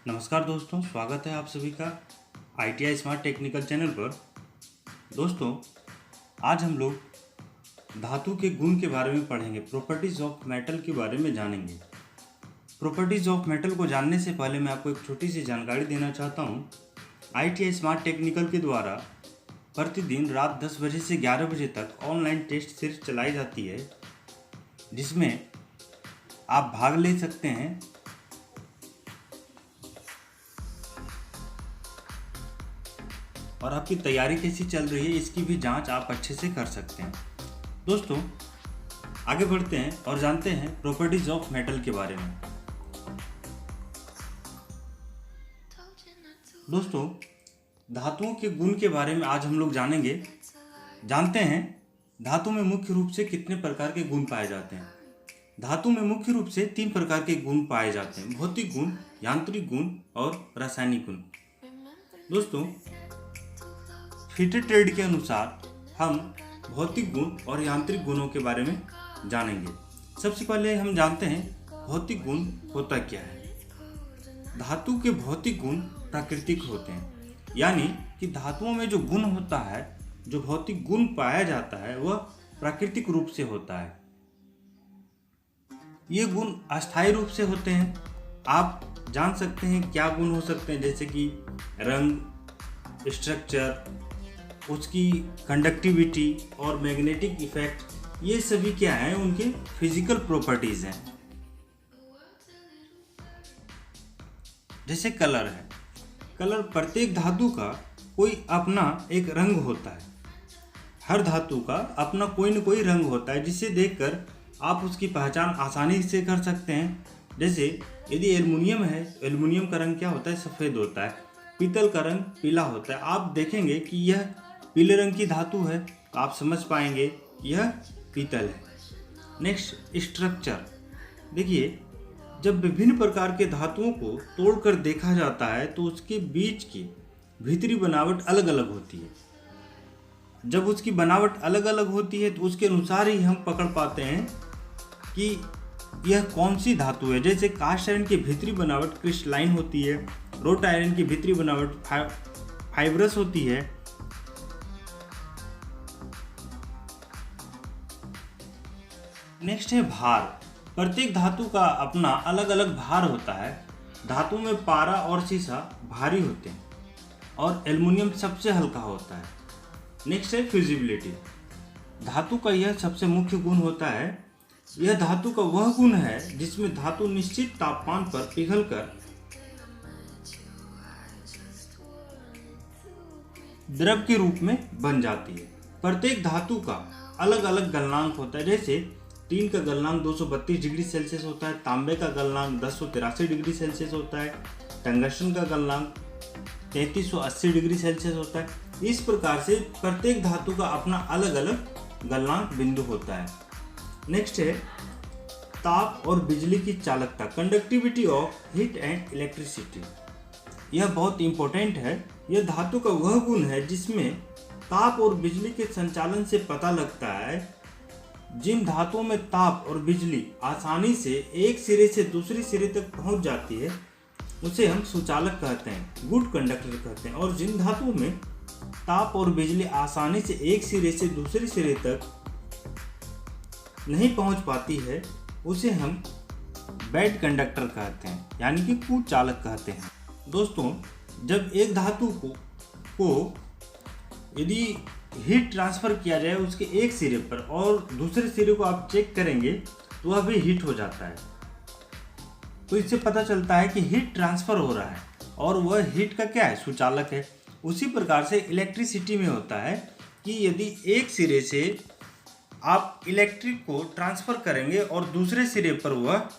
नमस्कार दोस्तों, स्वागत है आप सभी का ITI स्मार्ट टेक्निकल चैनल पर। दोस्तों, आज हम लोग धातु के गुण के बारे में पढ़ेंगे, प्रॉपर्टीज ऑफ मेटल के बारे में जानेंगे। प्रॉपर्टीज ऑफ मेटल को जानने से पहले मैं आपको एक छोटी सी जानकारी देना चाहता हूँ। ITI स्मार्ट टेक्निकल के द्वारा प्रतिदिन रात 10 बजे से 11 बजे तक ऑनलाइन टेस्ट सीरीज चलाई जाती है, जिसमें आप भाग ले सकते हैं। और आपकी तैयारी कैसी चल रही है, इसकी भी जांच आप अच्छे से कर सकते हैं। दोस्तों, आगे बढ़ते हैं और जानते हैं प्रॉपर्टीज ऑफ मेटल के बारे में। दोस्तों, धातुओं के गुण के बारे में आज हम लोग जानते हैं धातु में मुख्य रूप से कितने प्रकार के गुण पाए जाते हैं। धातु में मुख्य रूप से 3 प्रकार के गुण पाए जाते हैं: भौतिक गुण, यांत्रिक गुण और रासायनिक गुण। दोस्तों, फिटेड ट्रेड के अनुसार हम भौतिक गुण और यांत्रिक गुणों के बारे में जानेंगे। सबसे पहले हम जानते हैं भौतिक गुण होता क्या है। धातु के भौतिक गुण प्राकृतिक होते हैं, यानी कि धातुओं में जो गुण होता है, जो भौतिक गुण पाया जाता है, वह प्राकृतिक रूप से होता है। ये गुण अस्थायी रूप से होते हैं। आप जान सकते हैं क्या गुण हो सकते हैं, जैसे कि रंग, स्ट्रक्चर, उसकी कंडक्टिविटी और मैग्नेटिक इफेक्ट। ये सभी क्या हैं, उनके फिजिकल प्रॉपर्टीज हैं। जैसे कलर है, कलर प्रत्येक धातु का कोई अपना एक रंग होता है। हर धातु का अपना कोई न कोई रंग होता है, जिसे देखकर आप उसकी पहचान आसानी से कर सकते हैं। जैसे यदि एल्युमिनियम है, एल्युमिनियम का रंग क्या होता है? सफ़ेद होता है। पीतल का रंग पीला होता है। आप देखेंगे कि यह पीले रंग की धातु है, तो आप समझ पाएंगे यह पीतल है। Next, structure. देखिए, जब विभिन्न प्रकार के धातुओं को तोड़कर देखा जाता है तो उसके बीच की भीतरी बनावट अलग अलग होती है। जब उसकी बनावट अलग अलग होती है तो उसके अनुसार ही हम पकड़ पाते हैं कि यह कौन सी धातु है। जैसे कास्ट आयरन की भीतरी बनावट क्रिस्टलाइन होती है, रोट आयरन की भीतरी बनावट फाइब्रस होती है। नेक्स्ट है भार। प्रत्येक धातु का अपना अलग अलग भार होता है। धातु में पारा और सीसा भारी होते हैं और एल्युमिनियम सबसे हल्का होता है। नेक्स्ट है फ्यूजिबिलिटी। धातु का यह सबसे मुख्य गुण होता है। यह धातु का वह गुण है जिसमें धातु निश्चित तापमान पर पिघलकर द्रव के रूप में बन जाती है। प्रत्येक धातु का अलग अलग गलनांक होता है। जैसे टीन का गलनांक 232 डिग्री सेल्सियस होता है, तांबे का गलनांक 1083 डिग्री सेल्सियस होता है, टंगस्टन का गलनांक 3380 डिग्री सेल्सियस होता है। इस प्रकार से प्रत्येक धातु का अपना अलग अलग गलनांक बिंदु होता है। नेक्स्ट है ताप और बिजली की चालकता, conductivity of heat and electricity. यह बहुत इंपॉर्टेंट है। यह धातु का वह गुण है जिसमें ताप और बिजली के संचालन से पता लगता है। जिन धातुओं में ताप और बिजली आसानी से एक सिरे से दूसरे सिरे तक पहुंच जाती है, उसे हम सुचालक कहते हैं, गुड कंडक्टर कहते हैं। और जिन धातुओं में ताप और बिजली आसानी से एक सिरे से दूसरे सिरे तक नहीं पहुंच पाती है, उसे हम बैड कंडक्टर कहते हैं, यानी कि कुचालक कहते हैं। दोस्तों, जब एक धातु को यदि हीट ट्रांसफ़र किया जाए उसके एक सिरे पर और दूसरे सिरे को आप चेक करेंगे तो वह भी हीट हो जाता है, तो इससे पता चलता है कि हीट ट्रांसफ़र हो रहा है और वह हीट का क्या है? सुचालक है। उसी प्रकार से इलेक्ट्रिसिटी में होता है कि यदि एक सिरे से आप इलेक्ट्रिक को ट्रांसफ़र करेंगे और दूसरे सिरे पर वह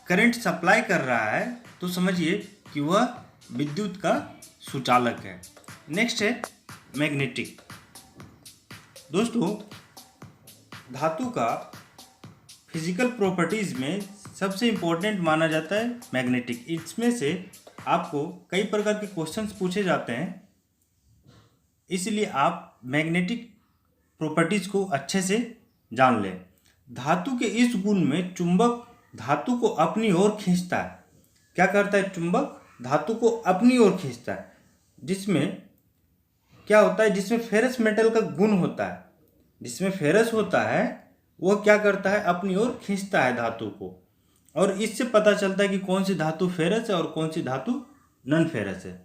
करंट सप्लाई कर रहा है, तो समझिए कि वह विद्युत का सुचालक है। नेक्स्ट है मैग्नेटिक। दोस्तों, धातु का फिजिकल प्रॉपर्टीज में सबसे इम्पोर्टेंट माना जाता है मैग्नेटिक। इसमें से आपको कई प्रकार के क्वेश्चंस पूछे जाते हैं, इसलिए आप मैग्नेटिक प्रॉपर्टीज को अच्छे से जान लें। धातु के इस गुण में चुंबक धातु को अपनी ओर खींचता है। क्या करता है, चुंबक धातु को अपनी ओर खींचता है, जिसमें क्या होता है, जिसमें फेरस मेटल का गुण होता है, जिसमें फेरस होता है वो क्या करता है, अपनी ओर खींचता है धातु को, और इससे पता चलता है कि कौन सी धातु फेरस है और कौन सी धातु नॉन फेरस है।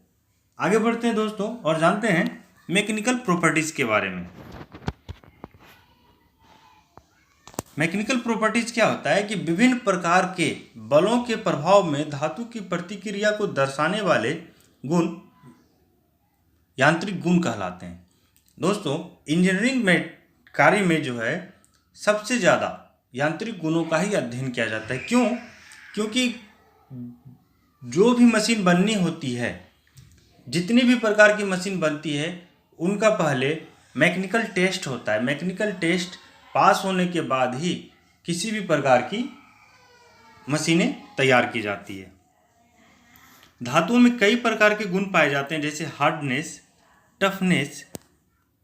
आगे बढ़ते हैं दोस्तों और जानते हैं मैकेनिकल प्रॉपर्टीज के बारे में। मैकेनिकल प्रॉपर्टीज क्या होता है कि विभिन्न प्रकार के बलों के प्रभाव में धातु की प्रतिक्रिया को दर्शाने वाले गुण यांत्रिक गुण कहलाते हैं। दोस्तों इंजीनियरिंग में कार्य में जो है सबसे ज़्यादा यांत्रिक गुणों का ही अध्ययन किया जाता है। क्यों? क्योंकि जो भी मशीन बननी होती है, जितनी भी प्रकार की मशीन बनती है, उनका पहले मैकेनिकल टेस्ट होता है। मैकेनिकल टेस्ट पास होने के बाद ही किसी भी प्रकार की मशीनें तैयार की जाती है। धातुओं में कई प्रकार के गुण पाए जाते हैं, जैसे hardness, toughness,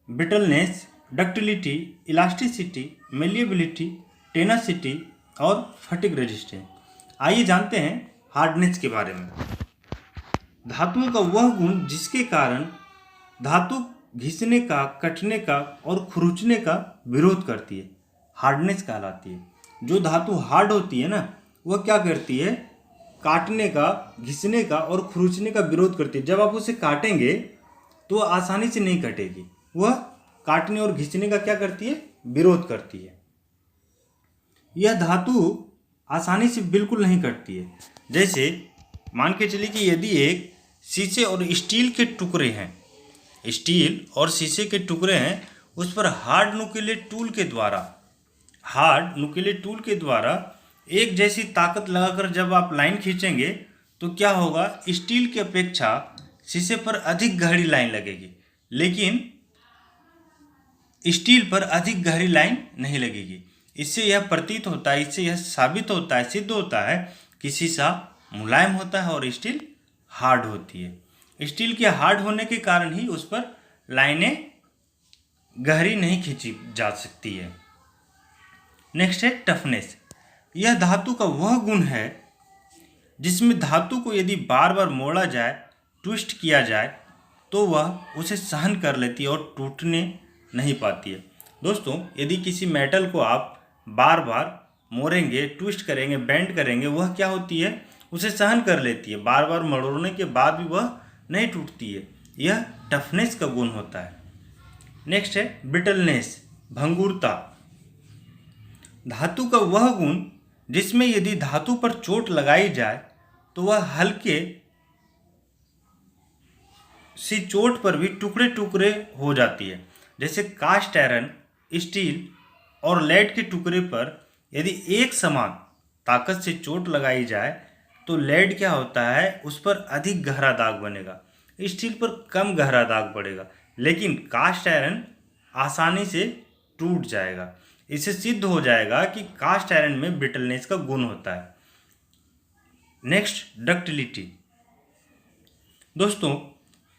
brittleness, ductility, elasticity, malleability, tenacity और फटिग रेजिस्टेंस। आइए जानते हैं हार्डनेस के बारे में। धातुओं का वह गुण जिसके कारण धातु घिसने का, कटने का और खुरुचने का विरोध करती है, हार्डनेस कहलाती है। जो धातु हार्ड होती है ना, वह क्या करती है, काटने का, घिसने का और खुरुचने का विरोध करती है। जब आप उसे काटेंगे तो वह आसानी से नहीं कटेगी, वह काटने और घिसने का क्या करती है, विरोध करती है। यह धातु आसानी से बिल्कुल नहीं कटती है। जैसे मान के चलिए कि यदि एक शीशे और स्टील के टुकड़े हैं, स्टील और शीशे के टुकड़े हैं, उस पर हार्ड नुकीले टूल के द्वारा एक जैसी ताकत लगाकर जब आप लाइन खींचेंगे तो क्या होगा, स्टील की अपेक्षा शीशे पर अधिक गहरी लाइन लगेगी, लेकिन स्टील पर अधिक गहरी लाइन नहीं लगेगी। इससे यह प्रतीत होता है, इससे यह साबित होता है, सिद्ध होता है कि शीशा मुलायम होता है और स्टील हार्ड होती है। स्टील के हार्ड होने के कारण ही उस पर लाइनें गहरी नहीं खींची जा सकती है। नेक्स्ट है टफनेस। यह धातु का वह गुण है जिसमें धातु को यदि बार बार मोड़ा जाए, ट्विस्ट किया जाए, तो वह उसे सहन कर लेती है और टूटने नहीं पाती है। दोस्तों यदि किसी मेटल को आप बार बार मोड़ेंगे, ट्विस्ट करेंगे, बेंड करेंगे, वह क्या होती है, उसे सहन कर लेती है। बार बार मरोड़ने के बाद भी वह नहीं टूटती है। यह टफनेस का गुण होता है। नेक्स्ट है ब्रिटलनेस, भंगुरता। धातु का वह गुण जिसमें यदि धातु पर चोट लगाई जाए तो वह हल्के सी चोट पर भी टुकड़े टुकड़े हो जाती है। जैसे कास्ट आयरन, स्टील और लेड के टुकड़े पर यदि एक समान ताकत से चोट लगाई जाए तो लेड क्या होता है, उस पर अधिक गहरा दाग बनेगा, स्टील पर कम गहरा दाग पड़ेगा, लेकिन कास्ट आयरन आसानी से टूट जाएगा। इससे सिद्ध हो जाएगा कि कास्ट आयरन में ब्रिटलनेस का गुण होता है। Next ductility. दोस्तों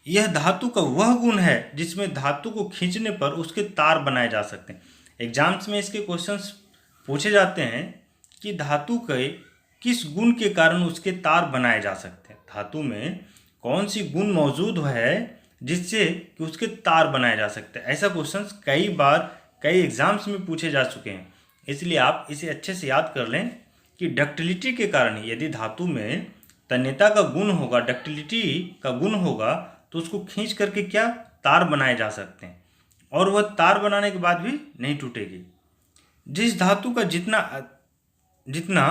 यह धातु का वह गुण है जिसमें धातु को खींचने पर उसके तार बनाए जा सकते हैं। एग्जाम्स में इसके क्वेश्चंस पूछे जाते हैं कि धातु के किस गुण के कारण उसके तार बनाए जा सकते हैं, धातु में कौन सी गुण मौजूद है जिससे कि उसके तार बनाए जा सकते हैं। ऐसा क्वेश्चंस कई बार कई एग्जाम्स में पूछे जा चुके हैं, इसलिए आप इसे अच्छे से याद कर लें कि डक्टिलिटी के कारण ही, यदि धातु में तन्यता का गुण होगा, डक्टिलिटी का गुण होगा, तो उसको खींच करके क्या तार बनाए जा सकते हैं, और वह तार बनाने के बाद भी नहीं टूटेगी। जिस धातु का जितना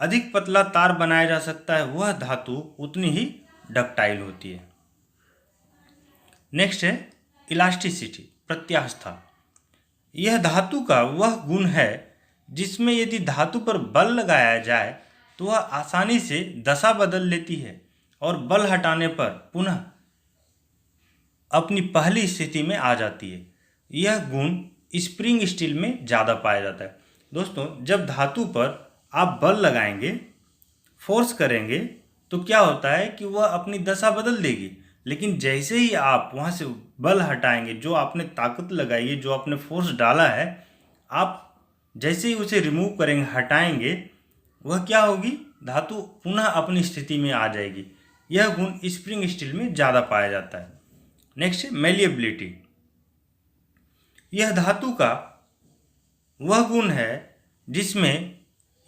अधिक पतला तार बनाया जा सकता है, वह धातु उतनी ही डक्टाइल होती है। नेक्स्ट है इलास्टिसिटी, प्रत्यास्थता। यह धातु का वह गुण है जिसमें यदि धातु पर बल लगाया जाए तो वह आसानी से दशा बदल लेती है और बल हटाने पर पुनः अपनी पहली स्थिति में आ जाती है। यह गुण स्प्रिंग स्टील में ज़्यादा पाया जाता है। दोस्तों जब धातु पर आप बल लगाएंगे, फोर्स करेंगे, तो क्या होता है कि वह अपनी दशा बदल देगी, लेकिन जैसे ही आप वहाँ से बल हटाएंगे, जो आपने ताकत लगाई है, जो आपने फोर्स डाला है, आप जैसे ही उसे रिमूव करेंगे, हटाएंगे, वह क्या होगी, धातु पुनः अपनी स्थिति में आ जाएगी। यह गुण स्प्रिंग स्टील में ज़्यादा पाया जाता है। नेक्स्ट है मेलिएबिलिटी। यह धातु का वह गुण है जिसमें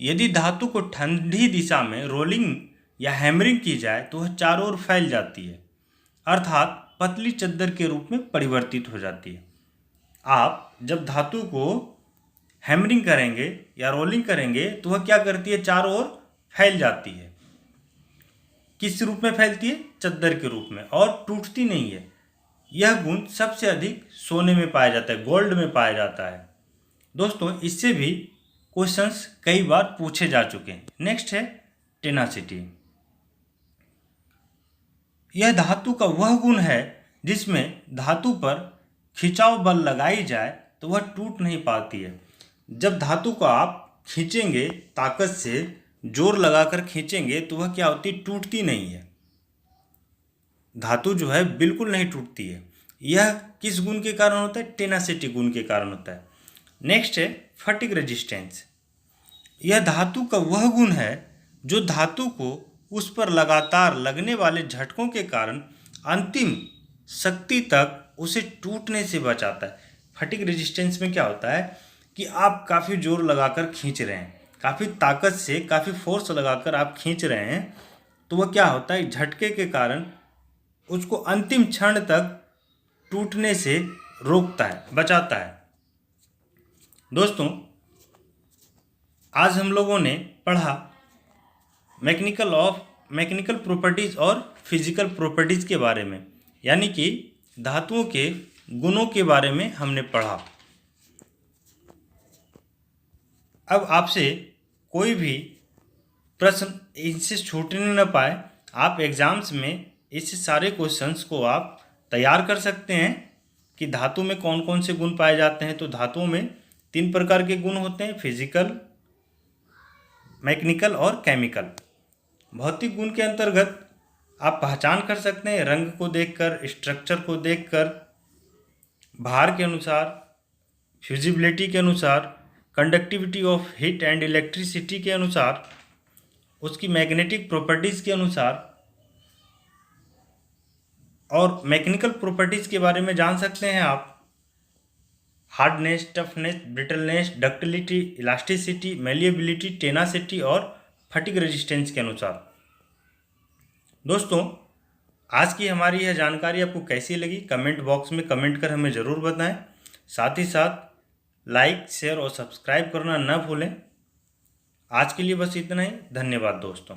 यदि धातु को ठंडी दिशा में रोलिंग या हैमरिंग की जाए तो वह चारों ओर फैल जाती है, अर्थात पतली चद्दर के रूप में परिवर्तित हो जाती है। आप जब धातु को हैमरिंग करेंगे या रोलिंग करेंगे तो वह क्या करती है, चारों ओर फैल जाती है। किस रूप में फैलती है? चद्दर के रूप में, और टूटती नहीं है। यह गुण सबसे अधिक सोने में पाया जाता है, गोल्ड में पाया जाता है। दोस्तों, इससे भी क्वेश्चंस कई बार पूछे जा चुके हैं। नेक्स्ट है टेनासिटी। यह धातु का वह गुण है जिसमें धातु पर खिंचाव बल लगाई जाए तो वह टूट नहीं पाती है। जब धातु को आप खींचेंगे, ताकत से जोर लगाकर खींचेंगे तो वह क्या होती, टूटती नहीं है। धातु जो है बिल्कुल नहीं टूटती है। यह किस गुण के कारण होता है? टेनासिटी गुण के कारण होता है। नेक्स्ट है फटिग रेजिस्टेंस। यह धातु का वह गुण है जो धातु को उस पर लगातार लगने वाले झटकों के कारण अंतिम शक्ति तक उसे टूटने से बचाता है। फटिग रेजिस्टेंस में क्या होता है कि आप काफ़ी जोर लगाकर खींच रहे हैं, काफ़ी ताकत से, काफ़ी फोर्स लगाकर आप खींच रहे हैं, तो वह क्या होता है, झटके के कारण उसको अंतिम क्षण तक टूटने से रोकता है, बचाता है। दोस्तों, आज हम लोगों ने पढ़ा मैकेनिकल प्रॉपर्टीज़ और फिजिकल प्रॉपर्टीज़ के बारे में, यानी कि धातुओं के गुणों के बारे में हमने पढ़ा। अब आपसे कोई भी प्रश्न इनसे छूटने न पाए, आप एग्ज़ाम्स में इस सारे क्वेश्चंस को आप तैयार कर सकते हैं कि धातु में कौन कौन से गुण पाए जाते हैं। तो धातुओं में 3 प्रकार के गुण होते हैं, फिजिकल, मैकेनिकल और केमिकल। भौतिक गुण के अंतर्गत आप पहचान कर सकते हैं रंग को देखकर, स्ट्रक्चर को देखकर, भार के अनुसार, फ्यूजिबिलिटी के अनुसार, conductivity of heat and electricity के अनुसार, उसकी मैग्नेटिक प्रॉपर्टीज़ के अनुसार, और मैकेनिकल प्रॉपर्टीज़ के बारे में जान सकते हैं आप hardness, toughness, brittleness, ductility, elasticity, malleability, tenacity और फटिग रेजिस्टेंस के अनुसार। दोस्तों, आज की हमारी यह जानकारी आपको कैसी लगी, कमेंट बॉक्स में कमेंट कर हमें ज़रूर बताएं। साथ ही साथ लाइक, शेयर और सब्सक्राइब करना न भूलें। आज के लिए बस इतना ही। धन्यवाद दोस्तों।